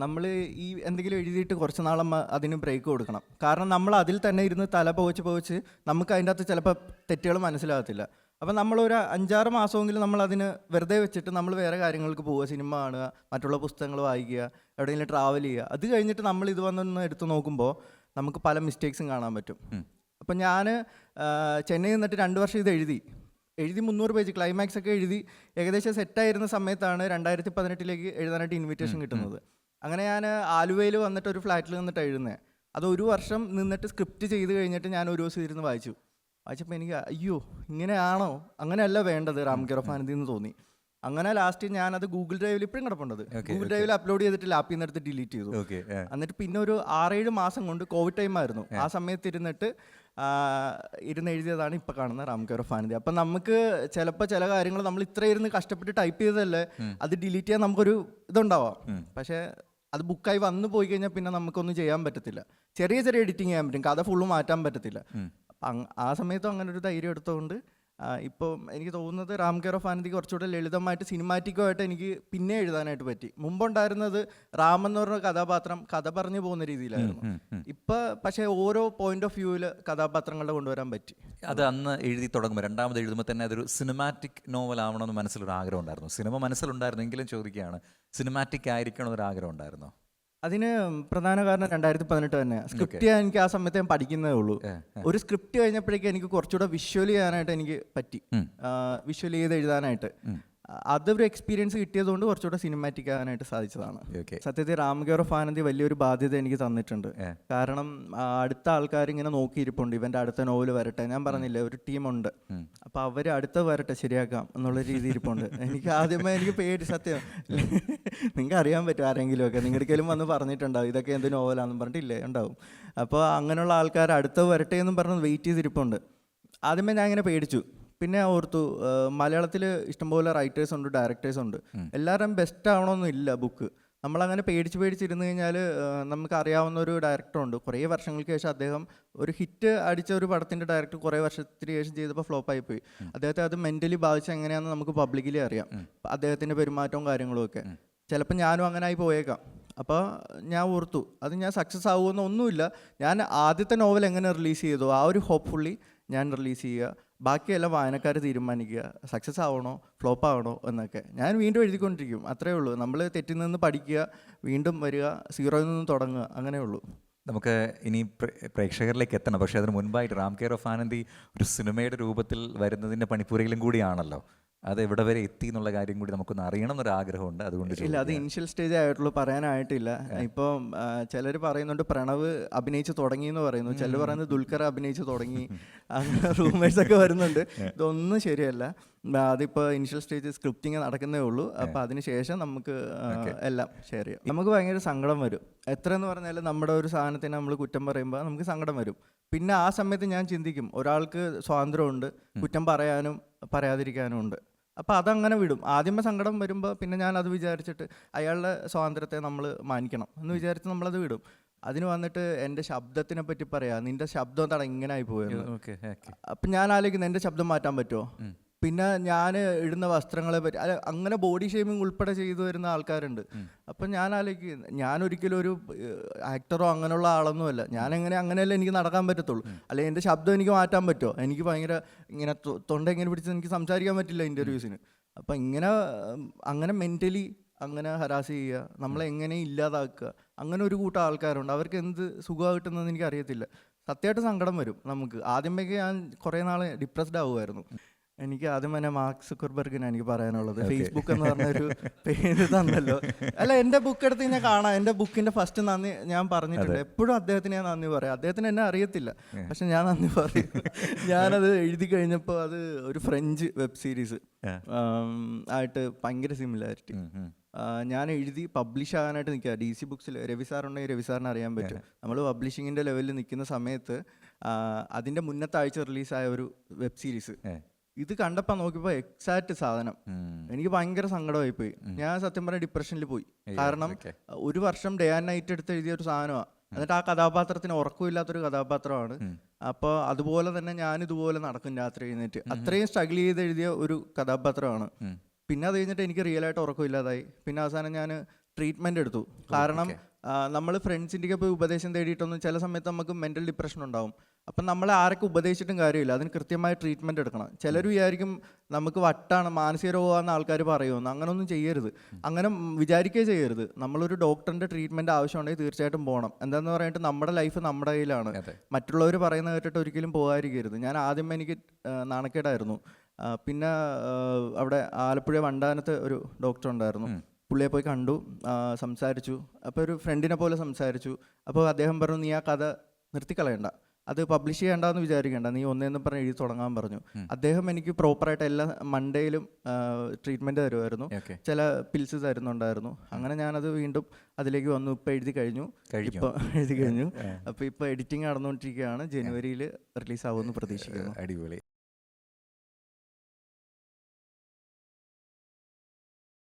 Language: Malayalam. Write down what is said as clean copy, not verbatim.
നമ്മൾ ഈ എന്തെങ്കിലും എഴുതിയിട്ട് കുറച്ച് നാളം അതിന് ബ്രേക്ക് കൊടുക്കണം. കാരണം നമ്മൾ അതിൽ തന്നെ ഇരുന്ന് തല പോച്ച് നമുക്ക് അതിൻ്റെ അകത്ത് ചിലപ്പോൾ തെറ്റുകൾ മനസ്സിലാകത്തില്ല. അപ്പം നമ്മളൊരു 5-6 മാസമെങ്കിലും നമ്മൾ അതിന് വെറുതെ വെച്ചിട്ട് നമ്മൾ വേറെ കാര്യങ്ങൾക്ക് പോവുക, സിനിമ കാണുക, മറ്റുള്ള പുസ്തകങ്ങൾ വായിക്കുക, എവിടെയെങ്കിലും ട്രാവൽ ചെയ്യുക. അത് കഴിഞ്ഞിട്ട് നമ്മൾ ഇത് വന്നൊന്ന് എടുത്ത് നോക്കുമ്പോൾ നമുക്ക് പല മിസ്റ്റേക്സും കാണാൻ പറ്റും. അപ്പം ഞാൻ ചെന്നൈയിൽ നിന്നിട്ട് 2 വർഷം ഇത് എഴുതി 300 പേജ് ക്ലൈമാക്സ് ഒക്കെ എഴുതി ഏകദേശം സെറ്റായിരുന്ന സമയത്താണ് 2018 എഴുതാനായിട്ട് ഇൻവിറ്റേഷൻ കിട്ടുന്നത്. അങ്ങനെ ഞാൻ ആലുവയിൽ വന്നിട്ട് ഒരു ഫ്ലാറ്റിൽ നിന്നിട്ട് എഴുതുന്നത്. അത് 1 വർഷം നിന്നിട്ട് സ്ക്രിപ്റ്റ് ചെയ്ത് കഴിഞ്ഞിട്ട് ഞാൻ ഒരു ദിവസം ഇരുന്ന് വായിച്ചപ്പോൾ എനിക്ക് അയ്യോ ഇങ്ങനെയാണോ, അങ്ങനെയല്ല വേണ്ടത് റാം കെയർ ഓഫ് ആനന്ദി എന്ന് തോന്നി. അങ്ങനെ ലാസ്റ്റ് ഞാനത് ഗൂഗിൾ ഡ്രൈവിൽ ഇപ്പോഴും കിടപ്പുണ്ടത്, ഗൂഗിൾ ഡ്രൈവിൽ അപ്ലോഡ് ചെയ്തിട്ട് ലാപ്പിൽ നിന്ന് എടുത്ത് ഡിലീറ്റ് ചെയ്തു. എന്നിട്ട് പിന്നെ ഒരു 6-7 മാസം കൊണ്ട് കോവിഡ് ടൈം ആയിരുന്നു, ആ സമയത്ത് ഇരുന്ന് എഴുതിയതാണ് ഇപ്പം കാണുന്ന റാം കെയർ ഓഫ് ആനന്ദി. അപ്പം നമുക്ക് ചിലപ്പോൾ ചില കാര്യങ്ങൾ നമ്മൾ ഇത്ര ഇരുന്ന് കഷ്ടപ്പെട്ട് ടൈപ്പ് ചെയ്തതല്ലേ, അത് ഡിലീറ്റ് ചെയ്യാൻ നമുക്കൊരു ഇതുണ്ടാവാം. പക്ഷേ അത് ബുക്കായി വന്നു പോയി കഴിഞ്ഞാൽ പിന്നെ നമുക്കൊന്നും ചെയ്യാൻ പറ്റത്തില്ല. ചെറിയ എഡിറ്റിംഗ് ചെയ്യാൻ പറ്റും, കഥ ഫുള്ള് മാറ്റാൻ പറ്റത്തില്ല. അപ്പം ആ സമയത്തും അങ്ങനെ ഒരു ധൈര്യം എടുത്തുകൊണ്ട് ഇപ്പം എനിക്ക് തോന്നുന്നത് റാം കെയർ ഓഫ് ആനന്ദി കുറച്ചുകൂടെ ലളിതമായിട്ട് സിനിമാറ്റിക്കുമായിട്ട് എനിക്ക് പിന്നെ എഴുതാനായിട്ട് പറ്റി. മുമ്പുണ്ടായിരുന്നത് റാം എന്ന് പറഞ്ഞ കഥാപാത്രം കഥ പറഞ്ഞു പോകുന്ന രീതിയിലായിരുന്നു. ഇപ്പം പക്ഷേ ഓരോ പോയിന്റ് ഓഫ് വ്യൂവിൽ കഥാപാത്രങ്ങളുടെ കൊണ്ടുവരാൻ പറ്റി. അത് അന്ന് എഴുതി തുടങ്ങുമ്പോൾ, രണ്ടാമത് എഴുതുമ്പോൾ തന്നെ അതൊരു സിനിമാറ്റിക് നോവൽ ആവണമെന്ന് മനസ്സിലൊരു ആഗ്രഹം ഉണ്ടായിരുന്നു. സിനിമ മനസ്സിലുണ്ടായിരുന്നെങ്കിലും ചോദിക്കുകയാണ്, സിനിമാറ്റിക് ആയിരിക്കണമെന്നൊരു ആഗ്രഹം ഉണ്ടായിരുന്നോ? അതിന് പ്രധാന കാരണം 2018 തന്നെയാണ്. സ്ക്രിപ്റ്റ് ചെയ്യാൻ എനിക്ക് ആ സമയത്ത് ഞാൻ പഠിക്കുന്നതേ ഉള്ളൂ. ഒരു സ്ക്രിപ്റ്റ് കഴിഞ്ഞപ്പോഴേക്കും എനിക്ക് കുറച്ചുകൂടെ വിഷ്വൽ ചെയ്യാനായിട്ട് എനിക്ക് പറ്റി, വിഷ്വൽ ചെയ്ത് എഴുതാനായിട്ട്. അതൊരു എക്സ്പീരിയൻസ് കിട്ടിയതുകൊണ്ട് കുറച്ചുകൂടെ സിനിമാറ്റിക് ആകാനായിട്ട് സാധിച്ചതാണ്. സത്യത്തിൽ റാം കെയർ ഓഫ് ആനന്ദി വലിയൊരു ബാധ്യത എനിക്ക് തന്നിട്ടുണ്ട്. കാരണം അടുത്ത ആൾക്കാർ ഇങ്ങനെ നോക്കിയിരിപ്പുണ്ട്, ഇവൻ്റെ അടുത്ത നോവൽ വരട്ടെ. ഞാൻ പറഞ്ഞില്ലേ ഒരു ടീമുണ്ട്, അപ്പം അവർ അടുത്ത വരട്ടെ ശരിയാക്കാം എന്നുള്ള രീതി ഇരിപ്പുണ്ട്. എനിക്ക് ആദ്യമേ എനിക്ക് പേടി, സത്യം നിങ്ങൾക്ക് അറിയാൻ പറ്റും ആരെങ്കിലും ഒക്കെ, നിങ്ങൾക്കെങ്കിലും വന്ന് പറഞ്ഞിട്ടുണ്ടാവും ഇതൊക്കെ എന്ത് നോവലാണെന്ന് പറഞ്ഞിട്ടില്ലേ, ഉണ്ടാവും. അപ്പോൾ അങ്ങനെയുള്ള ആൾക്കാർ അടുത്ത വരട്ടെ എന്നും പറഞ്ഞ് വെയിറ്റ് ചെയ്തിരിപ്പുണ്ട്. ആദ്യമേ ഞാൻ ഇങ്ങനെ പേടിച്ചു. പിന്നെ ഓർത്തു മലയാളത്തിൽ ഇഷ്ടംപോലെ റൈറ്റേഴ്സ് ഉണ്ട്, ഡയറക്ടേഴ്സ് ഉണ്ട്, എല്ലാവരും ബെസ്റ്റ് ആവണമെന്നും ഇല്ല ബുക്ക്. നമ്മളങ്ങനെ പേടിച്ചിരുന്നു കഴിഞ്ഞാൽ നമുക്ക് അറിയാവുന്ന ഒരു ഡയറക്ടറുണ്ട്, കുറേ വർഷങ്ങൾക്ക് ശേഷം അദ്ദേഹം ഒരു ഹിറ്റ് അടിച്ച ഒരു പടത്തിൻ്റെ ഡയറക്ടർ കുറേ വർഷത്തിന് ശേഷം ചെയ്തപ്പോൾ ഫ്ലോപ്പായിപ്പോയി. അദ്ദേഹത്തെ അത് മെൻ്റലി ബാധിച്ച എങ്ങനെയാണെന്ന് നമുക്ക് പബ്ലിക്കലി അറിയാം, അദ്ദേഹത്തിൻ്റെ പെരുമാറ്റവും കാര്യങ്ങളും ഒക്കെ. ചിലപ്പോൾ ഞാനും അങ്ങനെ ആയി പോയേക്കാം. അപ്പോൾ ഞാൻ ഓർത്തു അത് ഞാൻ സക്സസ് ആവുമെന്നൊന്നുമില്ല. ഞാൻ ആദ്യത്തെ നോവൽ എങ്ങനെ റിലീസ് ചെയ്തോ ആ ഒരു ഹോപ്പ്ഫുള്ളി ഞാൻ റിലീസ് ചെയ്യുക, ബാക്കിയെല്ലാം വായനക്കാർ തീരുമാനിക്കുക സക്സസ് ആവണോ ഫ്ലോപ്പ് ആവണോ എന്നൊക്കെ. ഞാൻ വീണ്ടും എഴുതിക്കൊണ്ടിരിക്കും, അത്രയേ ഉള്ളൂ. നമ്മൾ തെറ്റിൽ നിന്ന് പഠിക്കുക, വീണ്ടും വരിക, സീറോയിൽ നിന്ന് തുടങ്ങുക, അങ്ങനെയേ ഉള്ളൂ. നമുക്ക് ഇനി പ്രേക്ഷകരിലേക്ക് എത്തണം. പക്ഷേ അതിന് മുൻപായിട്ട് റാം കെയർ ഓഫ് ആനന്ദി ഒരു സിനിമയുടെ രൂപത്തിൽ വരുന്നതിൻ്റെ പണിപ്പുരയിലും കൂടിയാണല്ലോ. അത് എവിടെ വരെ എത്തി എന്നുള്ള കാര്യം കൂടി നമുക്കൊന്ന് അറിയണം എന്നൊരു ആഗ്രഹമുണ്ട്. അതുകൊണ്ട് ഇല്ല, അത് ഇനിഷ്യൽ സ്റ്റേജ് ആയിട്ടുള്ളൂ, പറയാനായിട്ടില്ല. ഇപ്പം ചിലർ പറയുന്നുണ്ട് പ്രണവ് അഭിനയിച്ച് തുടങ്ങി എന്ന് പറയുന്നു, ചിലർ പറയുന്നത് ദുൽഖർ അഭിനയിച്ച് തുടങ്ങി, അങ്ങനെ റൂമേഴ്സൊക്കെ വരുന്നുണ്ട്. ഇതൊന്നും ശരിയല്ല. അതിപ്പോൾ ഇനിഷ്യൽ സ്റ്റേജ് സ്ക്രിപ്റ്റിങ് നടക്കുന്നേ ഉള്ളൂ. അപ്പോൾ അതിനുശേഷം നമുക്ക് എല്ലാം ഷെയർ ചെയ്യാം. നമുക്ക് ഭയങ്കര സങ്കടം വരും, എത്രയെന്ന് പറഞ്ഞാൽ നമ്മുടെ ഒരു സാധനത്തിന് നമ്മൾ കുറ്റം പറയുമ്പോൾ നമുക്ക് സങ്കടം വരും. പിന്നെ ആ സമയത്ത് ഞാൻ ചിന്തിക്കും, ഒരാൾക്ക് സ്വാതന്ത്ര്യമുണ്ട്, കുറ്റം പറയാനും പറയാതിരിക്കാനും ഉണ്ട്. അപ്പോൾ അതങ്ങനെ വിടും. ആദ്യമേ സങ്കടം വരുമ്പോൾ പിന്നെ ഞാൻ അത് വിചാരിച്ചിട്ട് അയാളുടെ സ്വാതന്ത്ര്യത്തെ നമ്മൾ മാനിക്കണം എന്ന് വിചാരിച്ച് നമ്മളത് വിടും. അതിന് വന്നിട്ട് എൻ്റെ ശബ്ദത്തിനെ പറ്റി പറയാം, നിൻ്റെ ശബ്ദം എന്താണ് ഇങ്ങനെ ആയി പോയത്. അപ്പം ഞാൻ ആലോചിക്കുന്നത് എൻ്റെ ശബ്ദം മാറ്റാൻ പറ്റുമോ? പിന്നെ ഞാൻ ഇടുന്ന വസ്ത്രങ്ങളെ പറ്റി അങ്ങനെ ബോഡി ഷേമിങ് ഉൾപ്പെടെ ചെയ്തു വരുന്ന ആൾക്കാരുണ്ട്. അപ്പം ഞാൻ ആലോചിക്കും, ഞാനൊരിക്കലും ഒരു ആക്ടറോ അങ്ങനെയുള്ള ആളൊന്നുമല്ല. അങ്ങനെയല്ല എനിക്ക് നടക്കാൻ പറ്റത്തുള്ളൂ. അല്ലെങ്കിൽ എൻ്റെ ശബ്ദം എനിക്ക് മാറ്റാൻ പറ്റുമോ? എനിക്ക് ഭയങ്കര ഇങ്ങനെ തൊണ്ട ഇങ്ങനെ പിടിച്ച് എനിക്ക് സംസാരിക്കാൻ പറ്റില്ല ഇൻ്റർവ്യൂസിന്. അപ്പം അങ്ങനെ മെൻ്റലി അങ്ങനെ ഹരാസ് ചെയ്യുക, നമ്മളെങ്ങനെ ഇല്ലാതാക്കുക, അങ്ങനെ ഒരു കൂട്ടം ആൾക്കാരുണ്ട്. അവർക്ക് എന്ത് സുഖമാണ് കിട്ടുന്നതെന്ന് എനിക്കറിയത്തില്ല. സത്യമായിട്ട് സങ്കടം വരും നമുക്ക്. ആദ്യമൊക്കെ ഞാൻ കുറേ നാൾ ഡിപ്രസ്ഡ് ആവുമായിരുന്നു. എനിക്ക് ആദ്യം തന്നെ മാർക്ക് സുക്കർബർഗിനാണ് എനിക്ക് പറയാനുള്ളത്. ഫേസ്ബുക്ക് എന്ന് പറഞ്ഞൊരു പേര് തന്നല്ലോ. അല്ല, എൻ്റെ ബുക്ക് എടുത്ത് ഞാൻ കാണാം, എൻ്റെ ബുക്കിൻ്റെ ഫസ്റ്റ് നന്ദി ഞാൻ പറഞ്ഞിട്ടുണ്ട്. എപ്പോഴും അദ്ദേഹത്തിന് ഞാൻ നന്ദി പറയാം. അദ്ദേഹത്തിന് എന്നെ അറിയത്തില്ല, പക്ഷെ ഞാൻ നന്ദി പറയും. ഞാനത് എഴുതി കഴിഞ്ഞപ്പോൾ അത് ഒരു ഫ്രഞ്ച് വെബ് സീരീസ് ആയിട്ട് ഭയങ്കര സിമിലാരിറ്റി. ഞാൻ എഴുതി പബ്ലിഷ് ആകാനായിട്ട് നിൽക്കുക. DC ബുക്സിൽ രവി സാർ ഉണ്ടെങ്കിൽ രവി സാറിന് അറിയാൻ പറ്റും. നമ്മൾ പബ്ലിഷിങ്ങിൻ്റെ ലെവലിൽ നിൽക്കുന്ന സമയത്ത് അതിൻ്റെ മുന്നത്തെ ആഴ്ച റിലീസായ ഒരു വെബ് സീരീസ് ഇത് കണ്ടപ്പോൾ നോക്കിയപ്പോൾ എക്സാക്റ്റ് സാധനം. എനിക്ക് ഭയങ്കര സങ്കടമായി പോയി. ഞാൻ സത്യം പറഞ്ഞ ഡിപ്രഷനിൽ പോയി. കാരണം 1 വർഷം ഡേ ആൻഡ് നൈറ്റ് എടുത്ത് എഴുതിയ ഒരു സാധനമാണ്. എന്നിട്ട് ആ കഥാപാത്രത്തിന് ഉറക്കമില്ലാത്തൊരു കഥാപാത്രമാണ്. അപ്പോൾ അതുപോലെ തന്നെ ഞാനിതുപോലെ നടക്കും രാത്രി എഴുന്നേറ്റ്. അത്രയും സ്ട്രഗിൾ ചെയ്ത് എഴുതിയ ഒരു കഥാപാത്രമാണ്. പിന്നെ അത് കഴിഞ്ഞിട്ട് എനിക്ക് റിയലായിട്ട് ഉറക്കമില്ലാതായി. പിന്നെ അവസാനം ഞാൻ ട്രീറ്റ്മെൻറ്റ് എടുത്തു. കാരണം നമ്മൾ ഫ്രണ്ട്സിൻ്റെയൊക്കെ പോയി ഉപദേശം തേടിയിട്ടൊന്നും ചില സമയത്ത് നമുക്ക് മെൻ്റൽ ഡിപ്രഷൻ ഉണ്ടാവും. അപ്പം നമ്മളെ ആരൊക്കെ ഉപദേശിച്ചിട്ടും കാര്യമില്ല, അതിന് കൃത്യമായ ട്രീറ്റ്മെൻറ്റ് എടുക്കണം. ചിലർ വിചാരിക്കും നമുക്ക് വട്ടാണ്, മാനസിക രോഗമാണെന്ന് ആൾക്കാർ പറയുമെന്ന്. അങ്ങനൊന്നും ചെയ്യരുത്, അങ്ങനെ വിചാരിക്കുകയേ ചെയ്യരുത്. നമ്മളൊരു ഡോക്ടറിൻ്റെ ട്രീറ്റ്മെൻറ്റ് ആവശ്യമുണ്ടെങ്കിൽ തീർച്ചയായിട്ടും പോകണം. എന്താണെന്ന് പറഞ്ഞിട്ട് നമ്മുടെ ലൈഫ് നമ്മുടെ കയ്യിലാണ്. മറ്റുള്ളവർ പറയുന്നത് കേട്ടിട്ട് ഒരിക്കലും പോകാതിരിക്കരുത്. ഞാൻ ആദ്യം എനിക്ക് നാണക്കേടായിരുന്നു. പിന്നെ അവിടെ ആലപ്പുഴ വണ്ടാനത്ത് ഒരു ഡോക്ടർ ഉണ്ടായിരുന്നു. പുള്ളിയെ പോയി കണ്ടു, സംസാരിച്ചു. അപ്പോൾ ഒരു ഫ്രണ്ടിനെ പോലെ സംസാരിച്ചു. അപ്പോൾ അദ്ദേഹം പറഞ്ഞു, നീ ആ കഥ നിർത്തിക്കളയണ്ട, അത് പബ്ലിഷ് ചെയ്യേണ്ടെന്ന് വിചാരിക്കേണ്ട, നീ ഒന്നേന്ന് പറഞ്ഞ് എഴുതി തുടങ്ങാൻ പറഞ്ഞു. അദ്ദേഹം എനിക്ക് പ്രോപ്പറായിട്ട് എല്ലാ മൺഡേയിലും ട്രീറ്റ്മെൻറ്റ് തരുമായിരുന്നു, ചില പിൽസ് തരുന്നുണ്ടായിരുന്നു. അങ്ങനെ ഞാനത് വീണ്ടും അതിലേക്ക് വന്നു. ഇപ്പോൾ എഴുതി കഴിഞ്ഞു. അപ്പോൾ ഇപ്പോൾ എഡിറ്റിംഗ് നടന്നുകൊണ്ടിരിക്കുകയാണ്. ജനുവരിയിൽ റിലീസാവുമെന്ന് പ്രതീക്ഷിക്കുന്നു. അടിപൊളി.